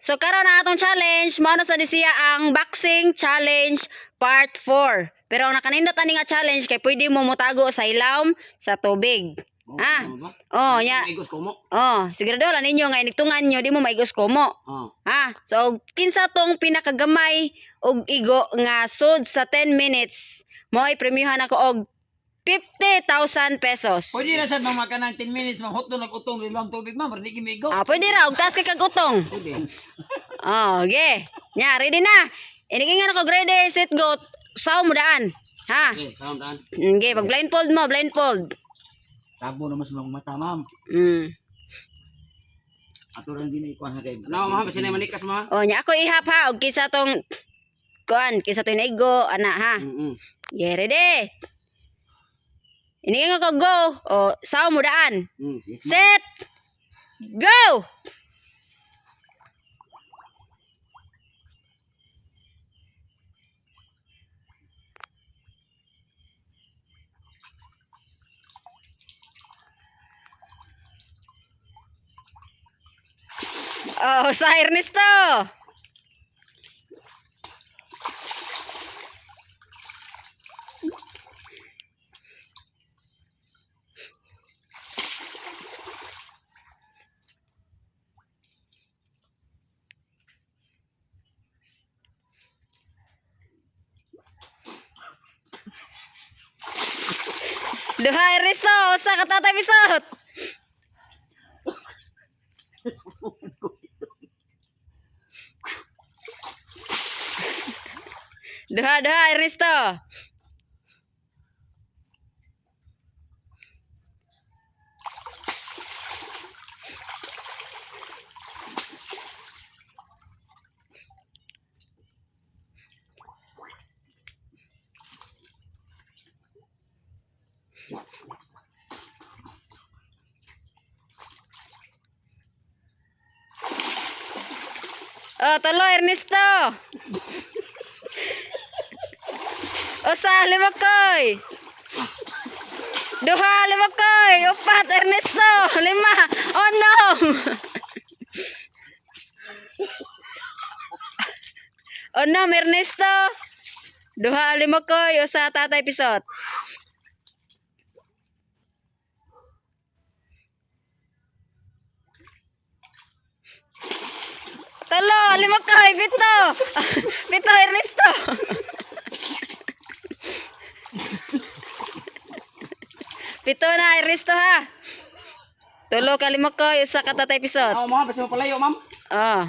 So karon na atong challenge mao na sa siya ang boxing challenge part 4. Pero ang nakanindot ani nga challenge kay pwede mo motago sa ilawom sa tubig. Ha? Oh, ya. Maigos ko mo. Oh, sigurado wala ninyo nga inigtungan nyo di mo maigos komo. Oh. Ha? So kinsa tong pinakagamay og igo nga sud sa 10 minutes mo ay premiuhan ako og 50,000 pesos. Pwede na sad mga ka ng 10 minutes mahot na nag-utong rilong tubig ma'am, hindi gimigo. Ah, pwede ra og taas kay kag utong. Pwede. Oh, okay. Nya, ready na. Inigingan ako ready, set, go. Saw mo daan. Ha? Okay, sound daan. Okay, pag blindfold mo, blindfold. Tabo naman sa mga mata, ma'am. Ato rin ginikuan ha kay. Ano ma'am, basta na manikas mo ha? Oh, nya ako ihap ha og kisa tong kisa tong naigo ana ha. Okay, ready. Inigingan ko go. Oh, saw mo daan. Yes, ma'am. Set. Go. Oh, sa Ernesto. Duha Ernesto, usa ka tatay bisot. Duha Ernesto. Oh, tolo Ernesto. Usa limakoy. Duha limakoy. Upat Ernesto. 5. Oh no. Oh no, Ernesto. Duha limakoy. Usa tatay pisot. Talo, 5 kay, 7. 7 Ernesto. Pito na Ernesto ha. Tulo ka 5 kay, usa ka tatay pisot. Oh, ma'am, basta mo palayo ma'am. Oh.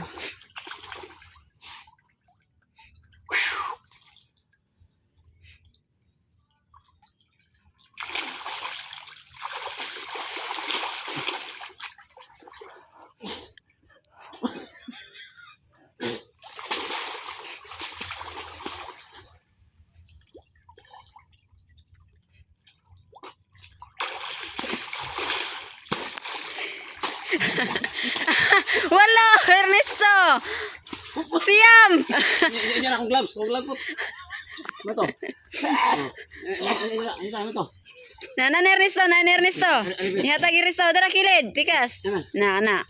Wala, Ernesto. Siyam. Yan akong gloves, akong gloves po. Ano to? Ano to? Na Ernesto, na Ernesto. Nihatag Ernesto, dara kilid, pikas. Na.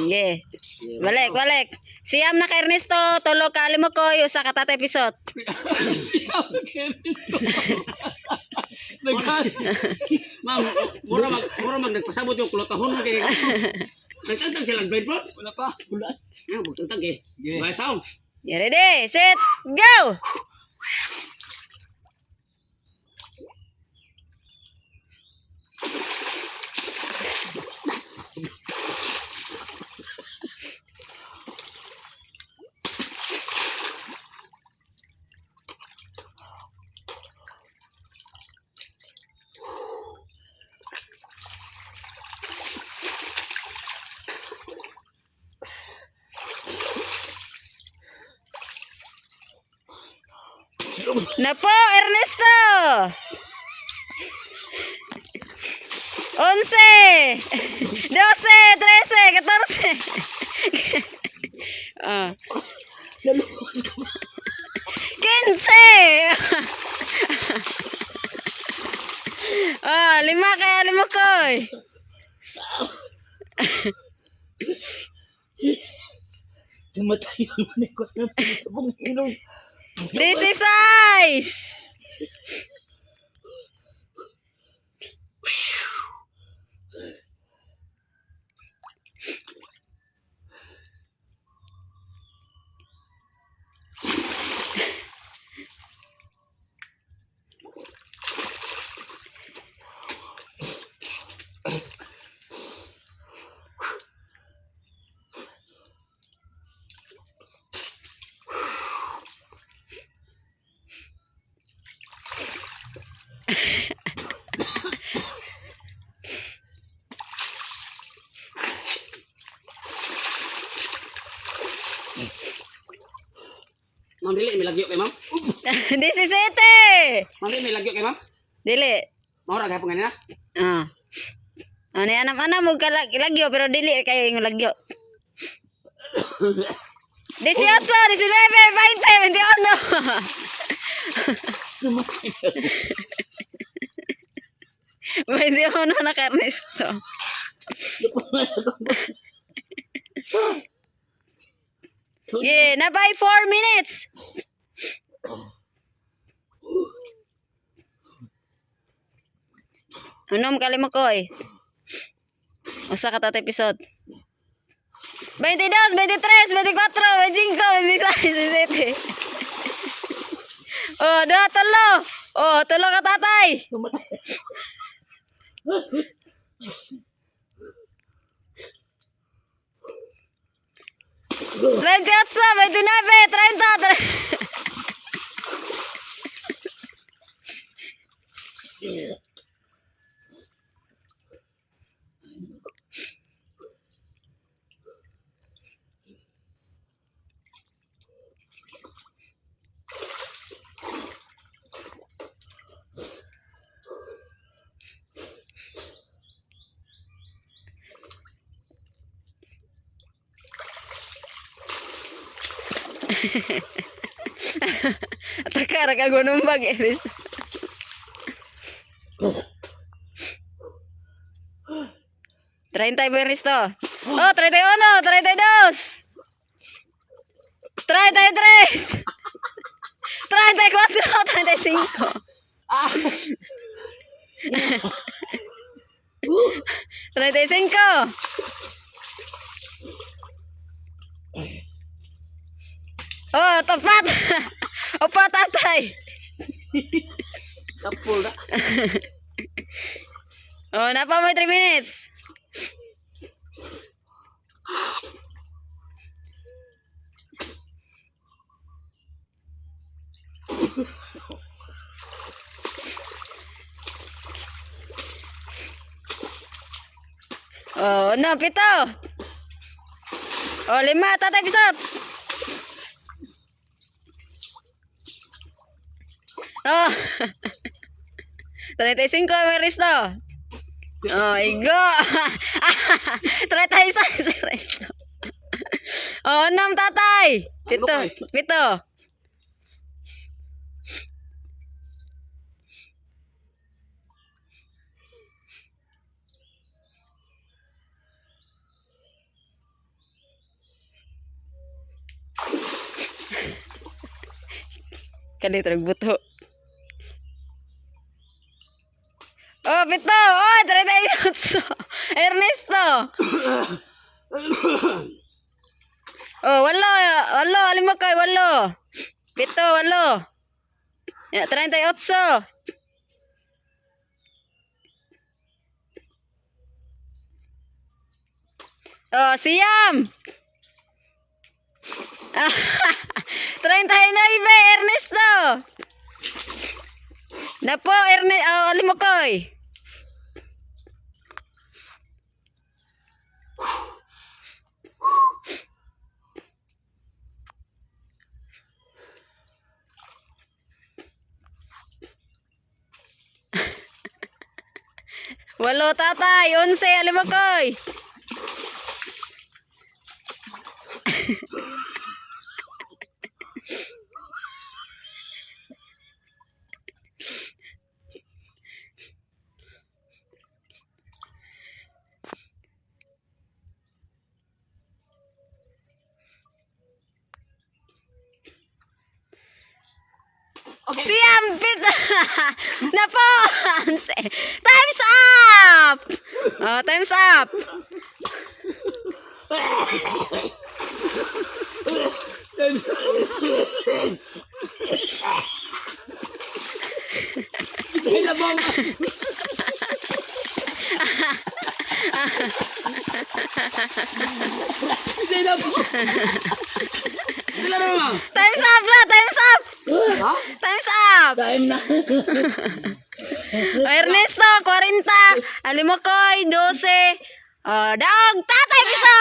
Yeah. Balik. Siyam na ka Ernesto, tulo ka 5 koy, usa ka tatay pisot. Ma'am, mura mag nagpasabot yung kulotahon mo kay. Nagtantang silang blindfold? Wala pa. Wala. Ah, magtantang eh. Right sound. You ready, set, go. Na po, Ernesto. 11, 12, 13, 14. Ah. 15. Ah, 5 kaya 5 koy. Tumatay ang manikot ng sa bungilong. 16. Ma'am, dili, may lagyo kay ma'am. 17. Ma'am, dili, may lagyo kay ma'am. Dili. Maura, gahapon ganina. Ah. Ano yan, anam mo lagyo, pero dili kayo yung lagyo. 18, 19, 20, 21. 21 na ka, Ernesto. Yeah, na by 4 minutes. Unom kali mo ko eh. Usa ka tata episode. 22, 23, 24, 25, 26, 27. Oh, dua telo. Oh, telo ka tatay. Veintiocho, 29, 30. Takara ka gunumbag eh. 30 Risto. Oh, 31, 32. 33. 34, 35. 35. Oh, tepat. Opa tatay. Sapul na. Oh, napa mo 3 minutes? Oh, no, 7. Oh, 5, tatay pisot. Oh. 35 Risto. Oh, igo. 36 Risto. Oh, 6 tatay. 7. 7. Kali terbuto. Oh, 7. Oh, 38. Ernesto. Oh, 8. 5 kay 8. 7, 8. Ya, 38. Oh, Siam. 39 Ernesto. Napo Ernesto, oh, 5 koy. Walo tatay, 11, 5 koy. Siyampit. Napo. Time's up. Oh, time's up. Sila na ma'am. Time's up na. Time's up. Ha? Time's up. Time na. Ernesto, 40. Alimokoy, 12. Oh, daog. Tatay, bisa!